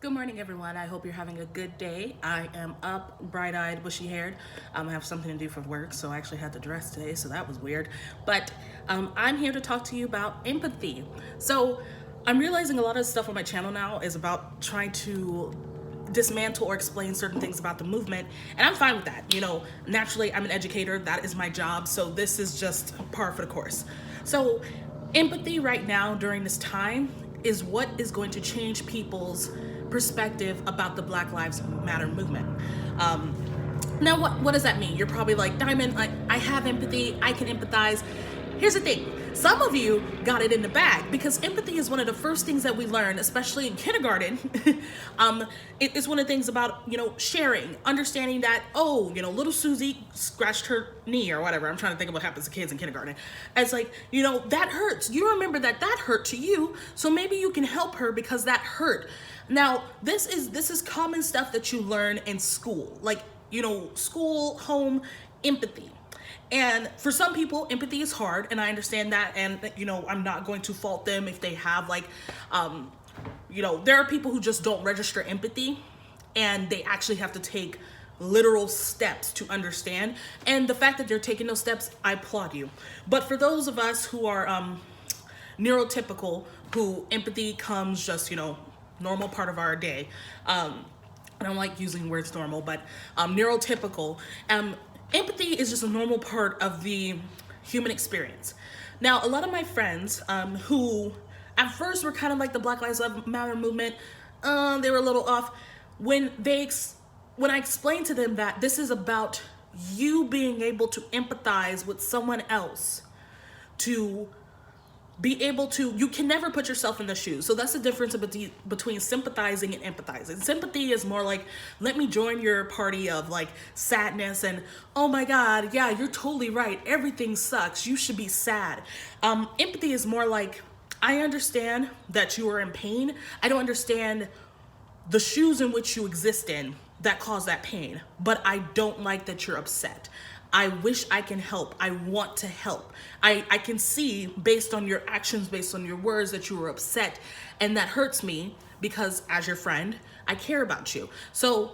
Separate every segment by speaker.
Speaker 1: Good morning, everyone. I hope you're having a good day. I am up, bright-eyed, bushy-haired. I have something to do for work, so I actually had to dress today, so that was weird. But I'm here to talk to you about empathy. So I'm realizing a lot of stuff on my channel now is about trying to dismantle or explain certain things about the movement, and I'm fine with that. Naturally, I'm an educator. That is my job, so this is just par for the course. So empathy right now during this time is what is going to change people's perspective about the Black Lives Matter movement. Now, what does that mean? You're probably like, Diamond, I have empathy, I can empathize. Here's the thing. Some of you got it in the bag because empathy is one of the first things that we learn, especially in kindergarten. It's one of the things about, sharing, understanding that, little Susie scratched her knee or whatever. I'm trying to think of what happens to kids in kindergarten. It's like, that hurts. You remember that hurt to you, so maybe you can help her because that hurt. Now, this is common stuff that you learn in school, like, school, home, empathy. And for some people, empathy is hard, and I understand that. And, I'm not going to fault them if they have, there are people who just don't register empathy, and they actually have to take literal steps to understand. And the fact that they're taking those steps, I applaud you. But for those of us who are neurotypical, who empathy comes just, normal part of our day. I don't like using words normal, but neurotypical. Empathy is just a normal part of the human experience. Now, a lot of my friends who at first were kind of like the Black Lives Matter movement, they were a little off. When I explained to them that this is about you being able to empathize with someone else, to be able to, you can never put yourself in the shoes. So that's the difference between sympathizing and empathizing. Sympathy is more like, let me join your party of like sadness and, oh my God, yeah, you're totally right. Everything sucks. You should be sad. Empathy is more like, I understand that you are in pain. I don't understand the shoes in which you exist in that cause that pain, but I don't like that you're upset. I wish I can help. I want to help. I can see based on your actions, based on your words, that you were upset, and that hurts me because as your friend, I care about you. So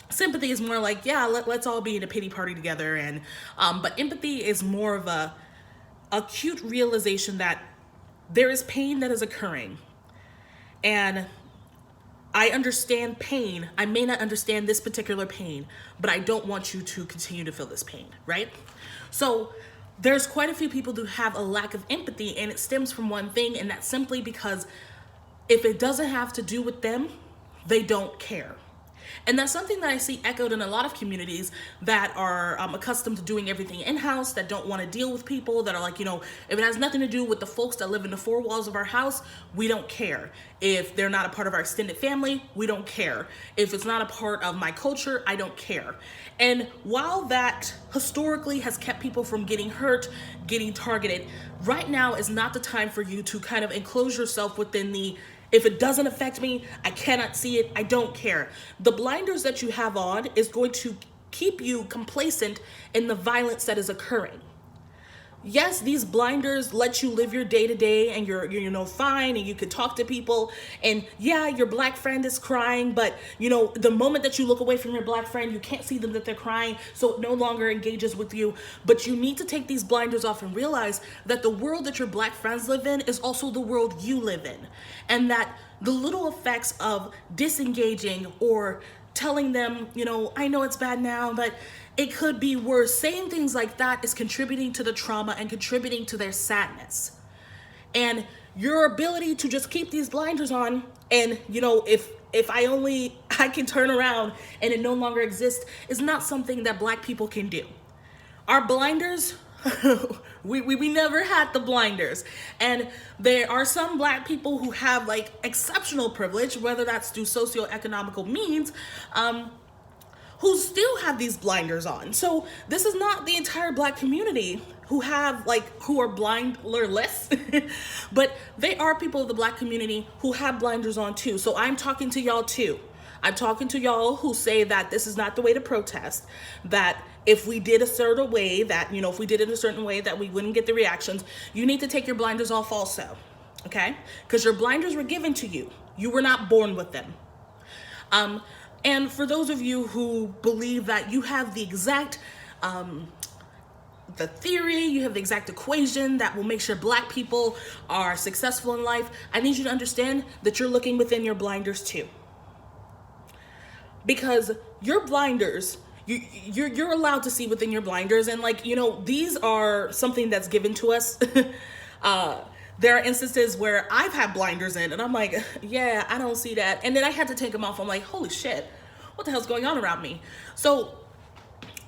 Speaker 1: sympathy is more like, yeah, let's all be in a pity party together. And but empathy is more of a acute realization that there is pain that is occurring, and I understand pain. I may not understand this particular pain, but I don't want you to continue to feel this pain, right? So there's quite a few people who have a lack of empathy, and it stems from one thing, and that's simply because if it doesn't have to do with them, they don't care. And that's something that I see echoed in a lot of communities that are accustomed to doing everything in-house, that don't want to deal with people, that are like, if it has nothing to do with the folks that live in the four walls of our house, we don't care. If they're not a part of our extended family, we don't care. If it's not a part of my culture, I don't care. And while that historically has kept people from getting hurt, getting targeted, right now is not the time for you to kind of enclose yourself within the, if it doesn't affect me, I cannot see it, I don't care. The blinders that you have on is going to keep you complacent in the violence that is occurring. Yes, these blinders let you live your day to day, and you're fine, and you can talk to people, and yeah, your black friend is crying, but the moment that you look away from your black friend, you can't see them that they're crying, so it no longer engages with you. But you need to take these blinders off and realize that the world that your black friends live in is also the world you live in, and that the little effects of disengaging or telling them, I know it's bad now, but it could be worse. Saying things like that is contributing to the trauma and contributing to their sadness. And your ability to just keep these blinders on, and if I can turn around and it no longer exists, is not something that black people can do. Our blinders, we never had the blinders. And there are some black people who have like exceptional privilege, whether that's through socioeconomical means, who still have these blinders on. So this is not the entire black community who are blinderless, but they are people of the black community who have blinders on too. So I'm talking to y'all too. I'm talking to y'all who say that this is not the way to protest, that if we did a certain way, that, if we did it a certain way, that we wouldn't get the reactions. You need to take your blinders off also, okay? Because your blinders were given to you. You were not born with them. And for those of you who believe that you have the exact the theory, you have the exact equation that will make sure black people are successful in life, I need you to understand that you're looking within your blinders too. Because your blinders, you're allowed to see within your blinders, and like, you know, these are something that's given to us. There are instances where I've had blinders in and I'm like, yeah, I don't see that. And then I had to take them off. I'm like, holy shit, what the hell's going on around me? So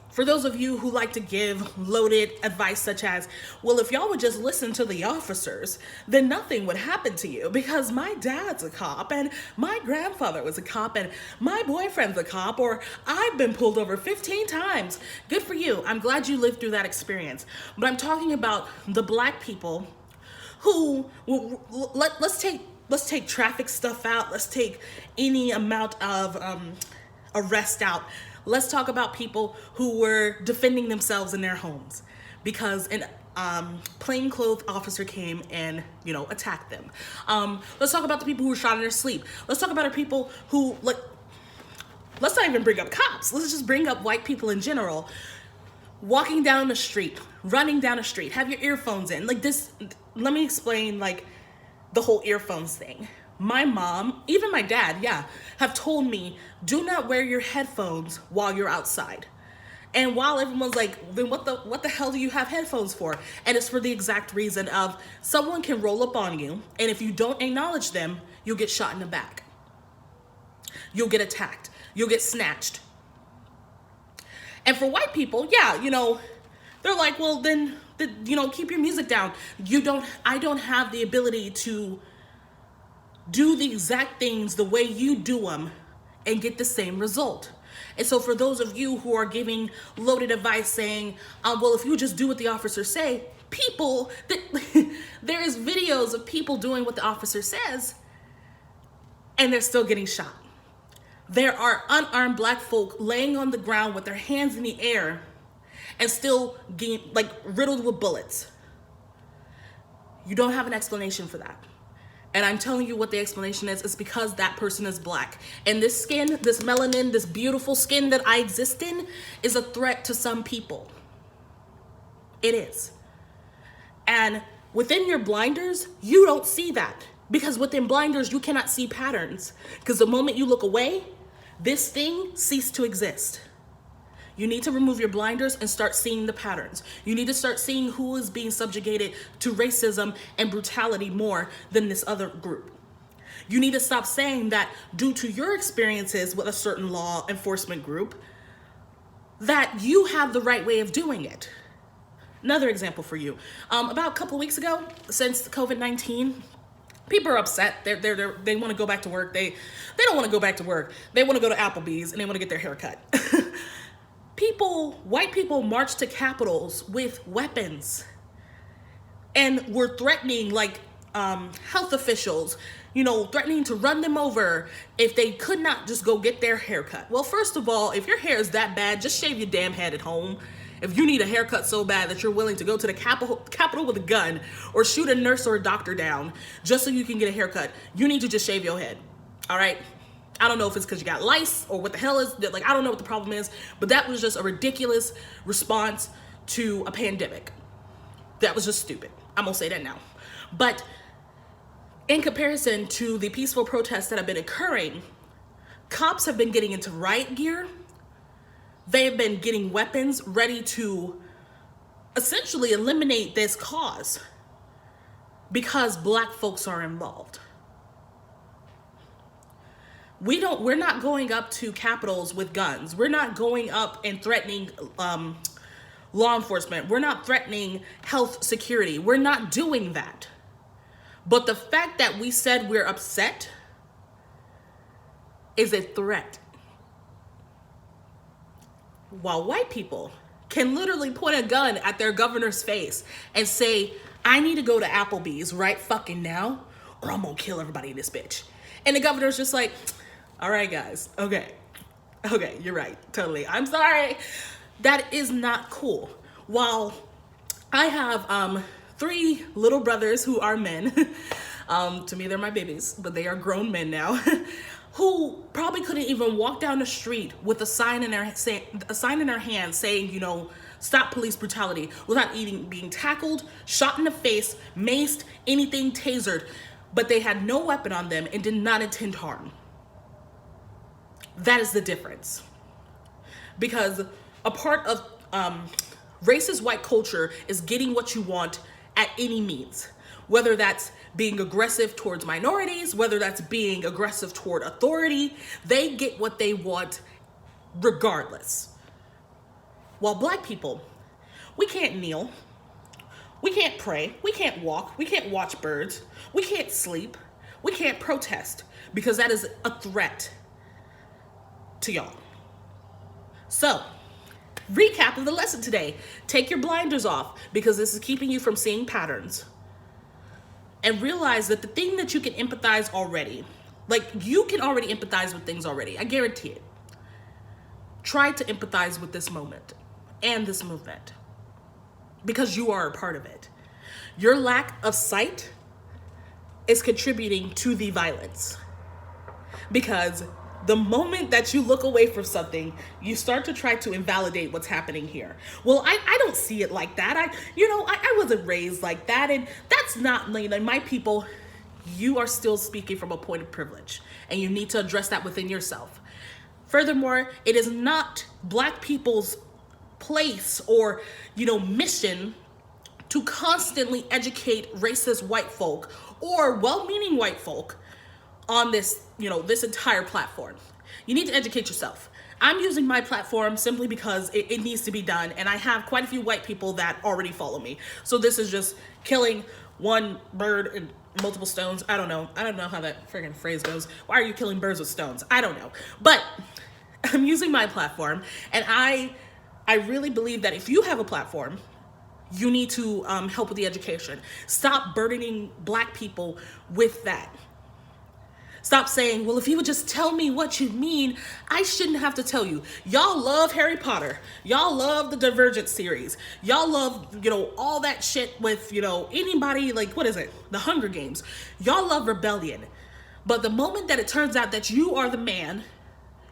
Speaker 1: for those of you who like to give loaded advice such as, well, if y'all would just listen to the officers, then nothing would happen to you because my dad's a cop and my grandfather was a cop and my boyfriend's a cop, or I've been pulled over 15 times. Good for you. I'm glad you lived through that experience. But I'm talking about the black people who, let's take traffic stuff out. Let's take any amount of arrest out. Let's talk about people who were defending themselves in their homes because an plainclothes officer came and, you know, attacked them. Let's talk about the people who were shot in their sleep. Let's talk about the people who, like, let's not even bring up cops. Let's just bring up white people in general. Walking down the street, running down the street, have your earphones in. Like this, let me explain, like, the whole earphones thing. My mom, even my dad, have told me, do not wear your headphones while you're outside. And while everyone's like, then what the hell do you have headphones for? And it's for the exact reason of someone can roll up on you, and if you don't acknowledge them, you'll get shot in the back. You'll get attacked. You'll get snatched. And for white people, you know, they're like, well, then, you know, keep your music down. I don't have the ability to do the exact things the way you do them and get the same result. And so for those of you who are giving loaded advice saying, well, if you just do what the officers say, there is videos of people doing what the officer says and they're still getting shot. There are unarmed black folk laying on the ground with their hands in the air and still getting, like, riddled with bullets. You don't have an explanation for that. And I'm telling you what the explanation is. It's because that person is black. And this skin, this melanin, this beautiful skin that I exist in is a threat to some people. It is. And within your blinders, you don't see that. Because within blinders, you cannot see patterns. Because the moment you look away, this thing ceased to exist. You need to remove your blinders and start seeing the patterns. You need to start seeing who is being subjugated to racism and brutality more than this other group. You need to stop saying that due to your experiences with a certain law enforcement group, that you have the right way of doing it. Another example for you. About a couple weeks ago, since COVID-19, people are upset. They want to go back to work. They don't want to go back to work. They want to go to Applebee's and they want to get their hair cut. White people marched to capitals with weapons and were threatening, like, health officials, you know, threatening to run them over if they could not just go get their hair cut. Well, first of all, if your hair is that bad, just shave your damn head at home. If you need a haircut so bad that you're willing to go to the Capitol with a gun or shoot a nurse or a doctor down just so you can get a haircut, you need to just shave your head, all right? I don't know if it's because you got lice or what the hell is, like, I don't know what the problem is, but that was just a ridiculous response to a pandemic. That was just stupid. I'm gonna say that now. But in comparison to the peaceful protests that have been occurring, cops have been getting into riot gear. They have been getting weapons ready to essentially eliminate this cause because black folks are involved. We're not going up to capitals with guns. We're not going up and threatening law enforcement. We're not threatening health security. We're not doing that. But the fact that we said we're upset is a threat. While white people can literally point a gun at their governor's face and say, I need to go to Applebee's right fucking now, or I'm gonna kill everybody in this bitch. And the governor's just like, all right, guys, okay, you're right, totally. I'm sorry. That is not cool. While I have 3 little brothers who are men, to me they're my babies, but they are grown men now, who probably couldn't even walk down the street with a sign in their hand saying, you know, stop police brutality, without being tackled, shot in the face, maced, anything, tasered, but they had no weapon on them and did not intend harm. That is the difference. Because a part of racist white culture is getting what you want at any means, whether that's being aggressive towards minorities, whether that's being aggressive toward authority. They get what they want regardless. While black people, we can't kneel, we can't pray, we can't walk, we can't watch birds, we can't sleep, we can't protest, because that is a threat to y'all. So, recap of the lesson today. Take your blinders off, because this is keeping you from seeing patterns. And realize that the thing that you can empathize already, like you can already empathize with things already, I guarantee it. Try to empathize with this moment and this movement, because you are a part of it. Your lack of sight is contributing to the violence, because the moment that you look away from something, you start to try to invalidate what's happening here. Well, I don't see it like that. I wasn't raised like that, and that's not, you know, my people. You are still speaking from a point of privilege, and you need to address that within yourself. Furthermore, it is not black people's place or, you know, mission to constantly educate racist white folk or well-meaning white folk on this, you know, this entire platform. You need to educate yourself. I'm using my platform simply because it needs to be done, and I have quite a few white people that already follow me. So this is just killing one bird and multiple stones. I don't know how that friggin' phrase goes. Why are you killing birds with stones? I don't know. But I'm using my platform, and I really believe that if you have a platform, you need to help with the education. Stop burdening black people with that. Stop saying, well, if you would just tell me what you mean, I shouldn't have to tell you. Y'all love Harry Potter. Y'all love the Divergent series. Y'all love, you know, all that shit with, you know, anybody, like, what is it? The Hunger Games. Y'all love rebellion. But the moment that it turns out that you are the man,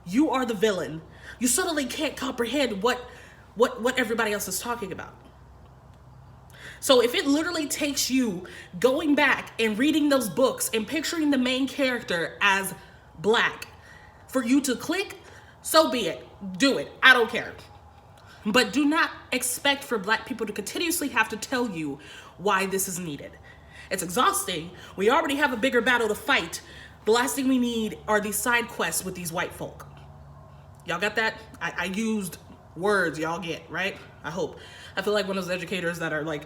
Speaker 1: you are the villain, you suddenly can't comprehend what everybody else is talking about. So if it literally takes you going back and reading those books and picturing the main character as black for you to click, so be it. Do it. I don't care. But do not expect for black people to continuously have to tell you why this is needed. It's exhausting. We already have a bigger battle to fight. The last thing we need are these side quests with these white folk. Y'all got that? I used words y'all get, right? I hope. I feel like one of those educators that are like,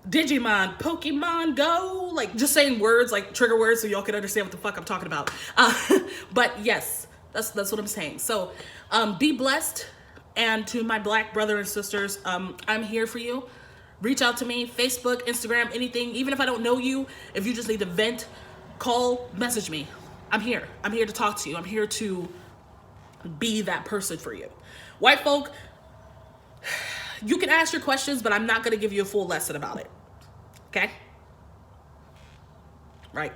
Speaker 1: Digimon, Pokemon Go, like just saying words, like trigger words so y'all can understand what the fuck I'm talking about. But yes, that's what I'm saying. So be blessed. And to my black brother and sisters, I'm here for you. Reach out to me, Facebook, Instagram, anything. Even if I don't know you, if you just need to vent, call, message me. I'm here. I'm here to talk to you. I'm here to be that person for you. White folk, you can ask your questions, but I'm not going to give you a full lesson about it. Okay? Right.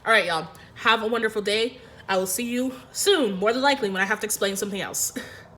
Speaker 1: All right, y'all. Have a wonderful day. I will see you soon, more than likely, when I have to explain something else.